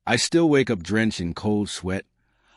I still wake up drenched in cold sweat,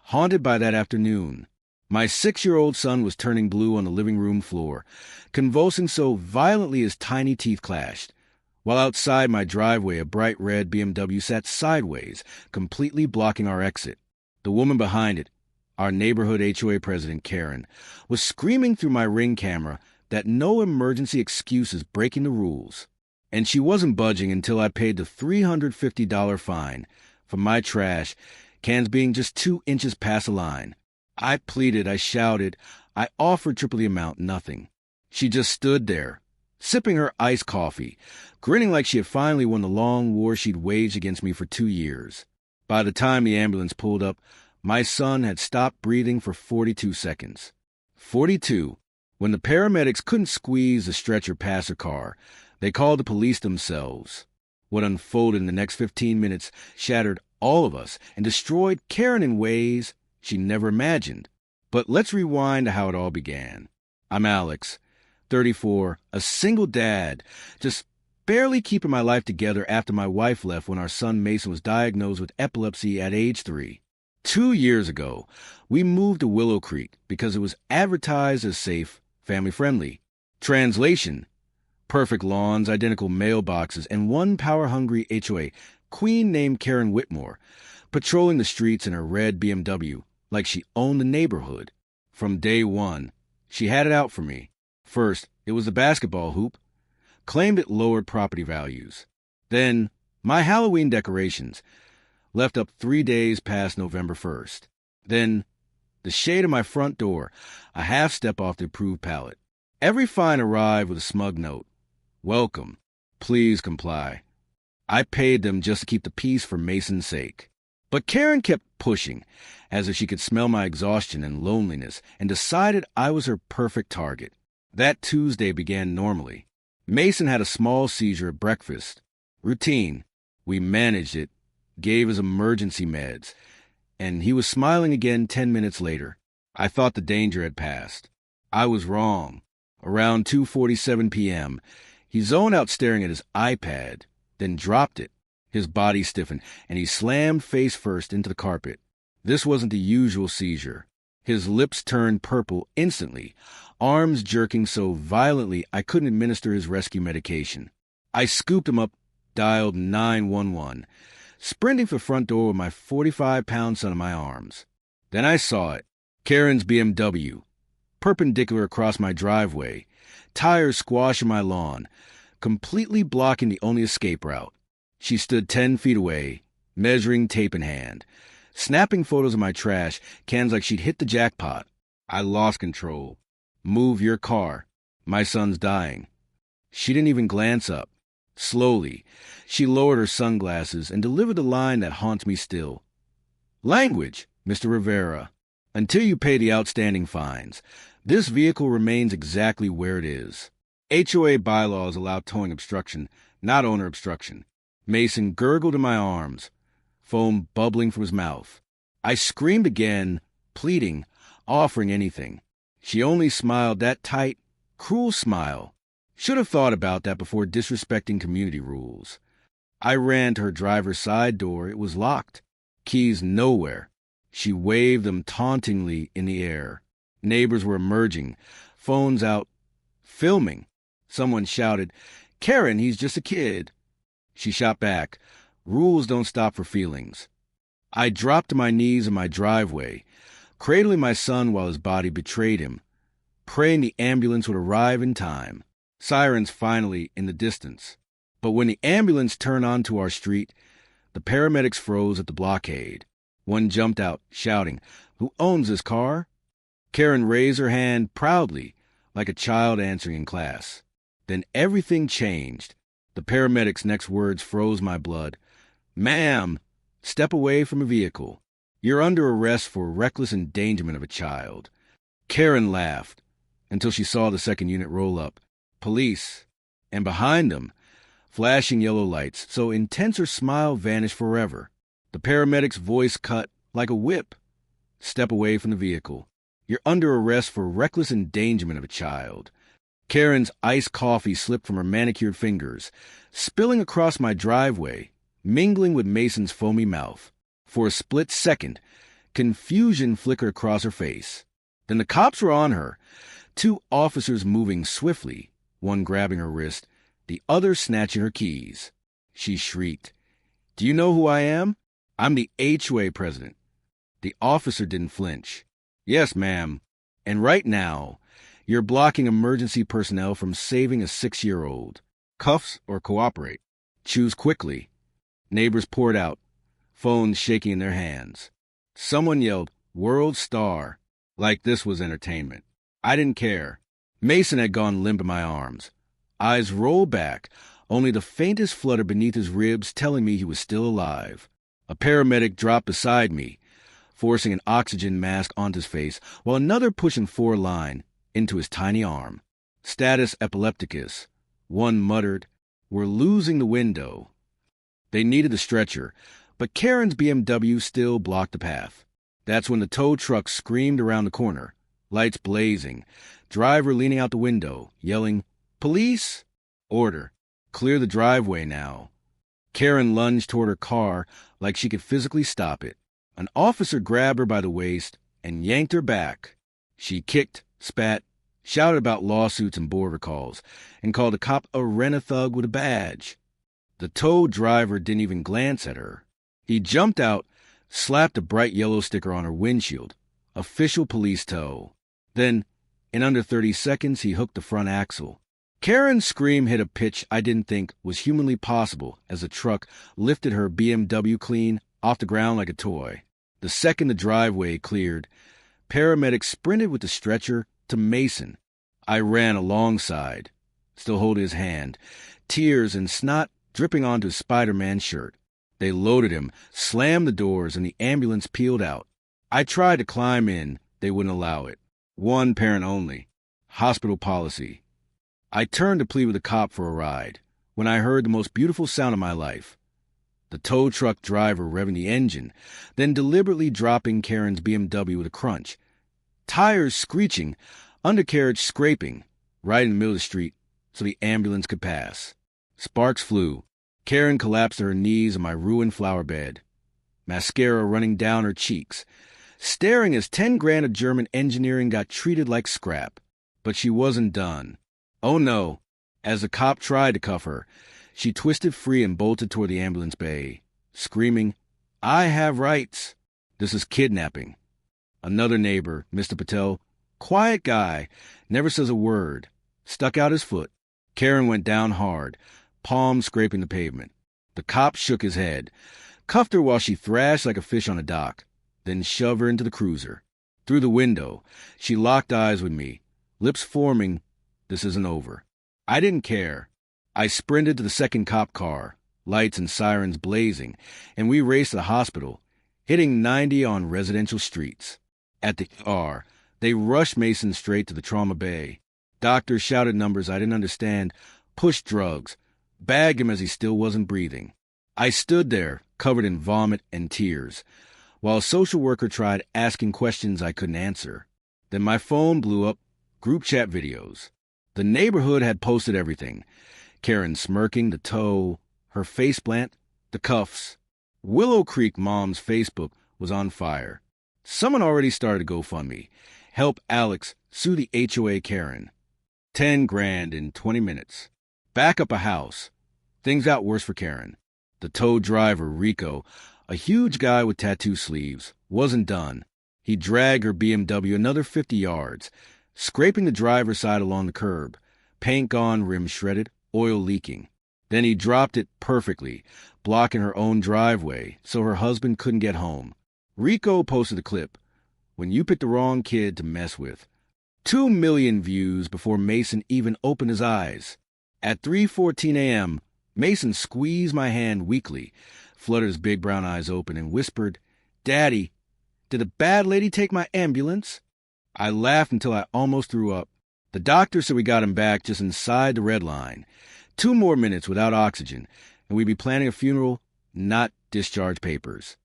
haunted by that afternoon. My 6-year-old son was turning blue on the living room floor, convulsing so violently his tiny teeth clashed, while outside my driveway a bright red BMW sat sideways, completely blocking our exit. The woman behind it, our neighborhood HOA president, Karen, was screaming through my Ring camera that no emergency excuse is breaking the rules. And she wasn't budging until I paid the $350 fine for my trash cans being just 2 inches past the line. I pleaded, I shouted, I offered triple the amount, nothing. She just stood there, sipping her iced coffee, grinning like she had finally won the long war she'd waged against me for 2 years. By the time the ambulance pulled up, my son had stopped breathing for 42 seconds. 42. When the paramedics couldn't squeeze the stretcher past her car, they called the police themselves. What unfolded in the next 15 minutes shattered all of us and destroyed Karen in ways she never imagined. But let's rewind to how it all began. I'm Alex, 34, a single dad, just barely keeping my life together after my wife left when our son Mason was diagnosed with epilepsy at age 3. 2 years ago, we moved to Willow Creek because it was advertised as safe, family-friendly. Translation: perfect lawns, identical mailboxes, and one power-hungry HOA queen named Karen Whitmore, patrolling the streets in her red BMW like she owned the neighborhood. From day one, she had it out for me. First, it was the basketball hoop. Claimed it lowered property values. Then, my Halloween decorations, left up 3 days past November 1st. Then, the shade of my front door, a half step off the approved pallet. Every fine arrived with a smug note. Welcome. Please comply. I paid them just to keep the peace for Mason's sake. But Karen kept pushing, as if she could smell my exhaustion and loneliness, and decided I was her perfect target. That Tuesday began normally. Mason had a small seizure at breakfast. Routine. We managed it, gave his emergency meds, and he was smiling again 10 minutes later. I thought the danger had passed. I was wrong. Around 2:47 p.m., he zoned out staring at his iPad, then dropped it. His body stiffened, and he slammed face first into the carpet. This wasn't the usual seizure. His lips turned purple instantly, arms jerking so violently I couldn't administer his rescue medication. I scooped him up, dialed 911, sprinting for the front door with my 45-pound son in my arms. Then I saw it. Karen's BMW, perpendicular across my driveway, tires squashing my lawn, completely blocking the only escape route. She stood 10 feet away, measuring tape in hand, snapping photos of my trash cans like she'd hit the jackpot. I lost control. Move your car. My son's dying. She didn't even glance up. Slowly, she lowered her sunglasses and delivered the line that haunts me still. Language, Mr. Rivera. Until you pay the outstanding fines, this vehicle remains exactly where it is. HOA bylaws allow towing obstruction, not owner obstruction. Mason gurgled in my arms, foam bubbling from his mouth. I screamed again, pleading, offering anything. She only smiled that tight, cruel smile. Should have thought about that before disrespecting community rules. I ran to her driver's side door. It was locked. Keys nowhere. She waved them tauntingly in the air. Neighbors were emerging, phones out, filming. Someone shouted, "Karen, he's just a kid." She shot back, "Rules don't stop for feelings." I dropped to my knees in my driveway, cradling my son while his body betrayed him, praying the ambulance would arrive in time. Sirens finally in the distance. But when the ambulance turned onto our street, the paramedics froze at the blockade. One jumped out, shouting, "Who owns this car?" Karen raised her hand proudly, like a child answering in class. Then everything changed. The paramedics' next words froze my blood. "Ma'am, step away from a vehicle. You're under arrest for reckless endangerment of a child." Karen laughed until she saw the second unit roll up. Police. And behind them, flashing yellow lights, so intense her smile vanished forever. The paramedic's voice cut like a whip. "Step away from the vehicle. You're under arrest for reckless endangerment of a child." Karen's iced coffee slipped from her manicured fingers, spilling across my driveway, mingling with Mason's foamy mouth. For a split second, confusion flickered across her face. Then the cops were on her, 2 officers moving swiftly, one grabbing her wrist, the other snatching her keys. She shrieked, "Do you know who I am? I'm the HOA president." The officer didn't flinch. "Yes, ma'am. And right now, you're blocking emergency personnel from saving a 6-year-old. Cuffs or cooperate. Choose quickly." Neighbors poured out, phones shaking in their hands. Someone yelled, "World Star," like this was entertainment. I didn't care. Mason had gone limp in my arms. Eyes rolled back, only the faintest flutter beneath his ribs telling me he was still alive. A paramedic dropped beside me, forcing an oxygen mask onto his face, while another pushing 4 line into his tiny arm. Status epilepticus. One muttered, "We're losing the window." They needed the stretcher, but Karen's BMW still blocked the path. That's when the tow truck screamed around the corner, lights blazing, driver leaning out the window, yelling, "Police! Order! Clear the driveway now." Karen lunged toward her car like she could physically stop it. An officer grabbed her by the waist and yanked her back. She kicked, spat, shouted about lawsuits and border calls, and called a cop a rent-a-thug with a badge. The tow driver didn't even glance at her. He jumped out, slapped a bright yellow sticker on her windshield. Official police tow. Then, in under 30 seconds, he hooked the front axle. Karen's scream hit a pitch I didn't think was humanly possible as the truck lifted her BMW clean off the ground like a toy. The second the driveway cleared, paramedics sprinted with the stretcher to Mason. I ran alongside, still holding his hand, tears and snot dripping onto his Spider-Man shirt. They loaded him, slammed the doors, and the ambulance peeled out. I tried to climb in. They wouldn't allow it. 1 parent only. Hospital policy. I turned to plead with the cop for a ride when I heard the most beautiful sound of my life. The tow truck driver revving the engine, then deliberately dropping Karen's BMW with a crunch. Tires screeching, undercarriage scraping, right in the middle of the street so the ambulance could pass. Sparks flew. Karen collapsed to her knees on my ruined flower bed, mascara running down her cheeks, staring as 10 grand of German engineering got treated like scrap. But she wasn't done. Oh no. As the cop tried to cuff her, she twisted free and bolted toward the ambulance bay, screaming, "I have rights. This is kidnapping." Another neighbor, Mr. Patel, quiet guy, never says a word, stuck out his foot. Karen went down hard, palms scraping the pavement. The cop shook his head, cuffed her while she thrashed like a fish on a dock, then shoved her into the cruiser. Through the window, she locked eyes with me, lips forming, "This isn't over." I didn't care. I sprinted to the second cop car, lights and sirens blazing, and we raced to the hospital, hitting 90 on residential streets. At the ER, they rushed Mason straight to the trauma bay. Doctors shouted numbers I didn't understand, pushed drugs, bagged him as he still wasn't breathing. I stood there, covered in vomit and tears, while a social worker tried asking questions I couldn't answer. Then my phone blew up, group chat videos. The neighborhood had posted everything. Karen smirking, the tow, her face plant, the cuffs. Willow Creek Mom's Facebook was on fire. Someone already started a GoFundMe. Help Alex sue the HOA Karen. 10 grand in 20 minutes. Back up a house. Things got worse for Karen. The tow driver, Rico, a huge guy with tattoo sleeves, wasn't done. He dragged her BMW another 50 yards, scraping the driver's side along the curb, paint gone, rims shredded, oil leaking. Then he dropped it perfectly, blocking her own driveway so her husband couldn't get home. Rico posted the clip, "When you pick the wrong kid to mess with." 2 million views before Mason even opened his eyes. At 3:14 a.m., Mason squeezed my hand weakly, fluttered his big brown eyes open, and whispered, "Daddy, did a bad lady take my ambulance?" I laughed until I almost threw up. The doctor said we got him back just inside the red line. 2 more minutes without oxygen, and we'd be planning a funeral, not discharge papers.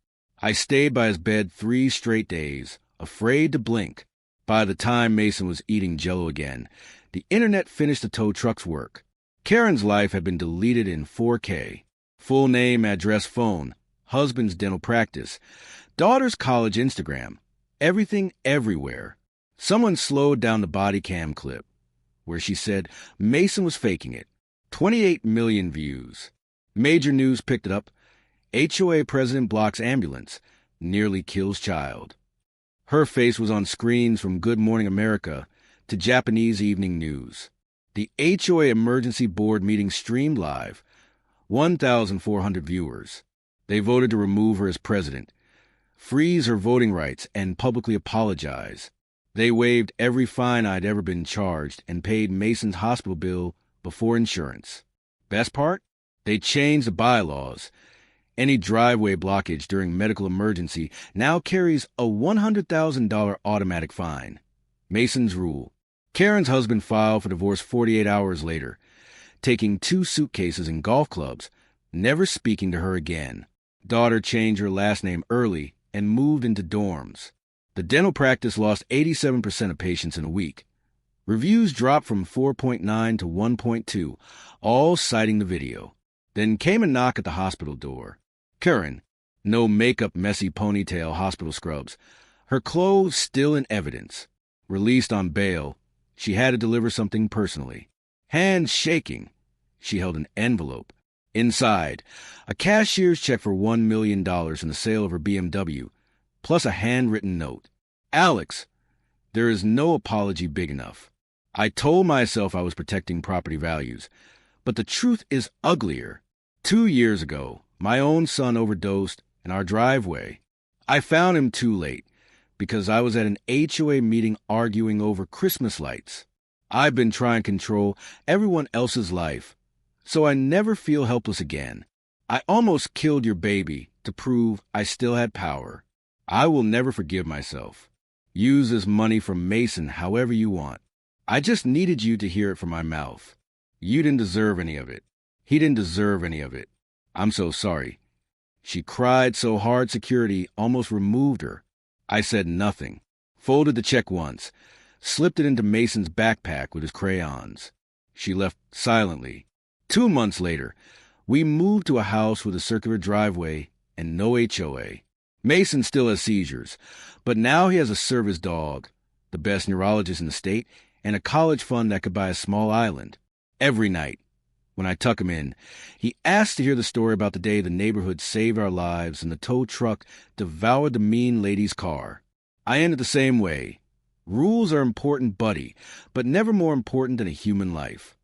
I stayed by his bed 3 straight days, afraid to blink. By the time Mason was eating Jell-O again, the internet finished the tow truck's work. Karen's life had been deleted in 4K. Full name, address, phone, husband's dental practice, daughter's college Instagram, everything everywhere. Someone slowed down the body cam clip where she said Mason was faking it. 28 million views. Major news picked it up. HOA president blocks ambulance, nearly kills child. Her face was on screens from Good Morning America to Japanese evening news. The HOA emergency board meeting streamed live. 1,400 viewers. They voted to remove her as president, freeze her voting rights, and publicly apologize. They waived every fine I'd ever been charged and paid Mason's hospital bill before insurance. Best part? They changed the bylaws. Any driveway blockage during medical emergency now carries a $100,000 automatic fine. Mason's rule. Karen's husband filed for divorce 48 hours later, taking 2 suitcases and golf clubs, never speaking to her again. Daughter changed her last name early and moved into dorms. The dental practice lost 87% of patients in a week. Reviews dropped from 4.9 to 1.2, all citing the video. Then came a knock at the hospital door. Karen, no makeup, messy ponytail, hospital scrubs. Her clothes still in evidence. Released on bail, she had to deliver something personally. Hands shaking, she held an envelope. Inside, a cashier's check for $1 million in the sale of her BMW, plus a handwritten note. Alex, there is no apology big enough. I told myself I was protecting property values, but the truth is uglier. 2 years ago, my own son overdosed in our driveway. I found him too late because I was at an HOA meeting arguing over Christmas lights. I've been trying to control everyone else's life, so I never feel helpless again. I almost killed your baby to prove I still had power. I will never forgive myself. Use this money from Mason however you want. I just needed you to hear it from my mouth. You didn't deserve any of it. He didn't deserve any of it. I'm so sorry. She cried so hard security almost removed her. I said nothing. Folded the check once. Slipped it into Mason's backpack with his crayons. She left silently. 2 months later, we moved to a house with a circular driveway and no HOA. Mason still has seizures, but now he has a service dog, the best neurologist in the state, and a college fund that could buy a small island. Every night, when I tuck him in, he asks to hear the story about the day the neighborhood saved our lives and the tow truck devoured the mean lady's car. I end it the same way. Rules are important, buddy, but never more important than a human life.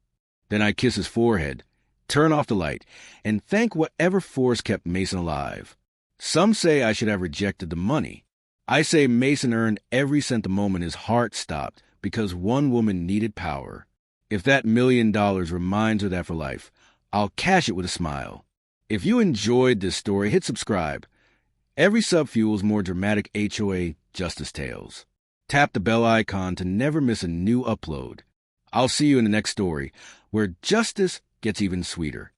Then I kiss his forehead, turn off the light, and thank whatever force kept Mason alive. Some say I should have rejected the money. I say Mason earned every cent the moment his heart stopped because one woman needed power. If that $1 million reminds her that for life, I'll cash it with a smile. If you enjoyed this story, hit subscribe. Every sub fuels more dramatic HOA justice tales. Tap the bell icon to never miss a new upload. I'll see you in the next story, where justice gets even sweeter.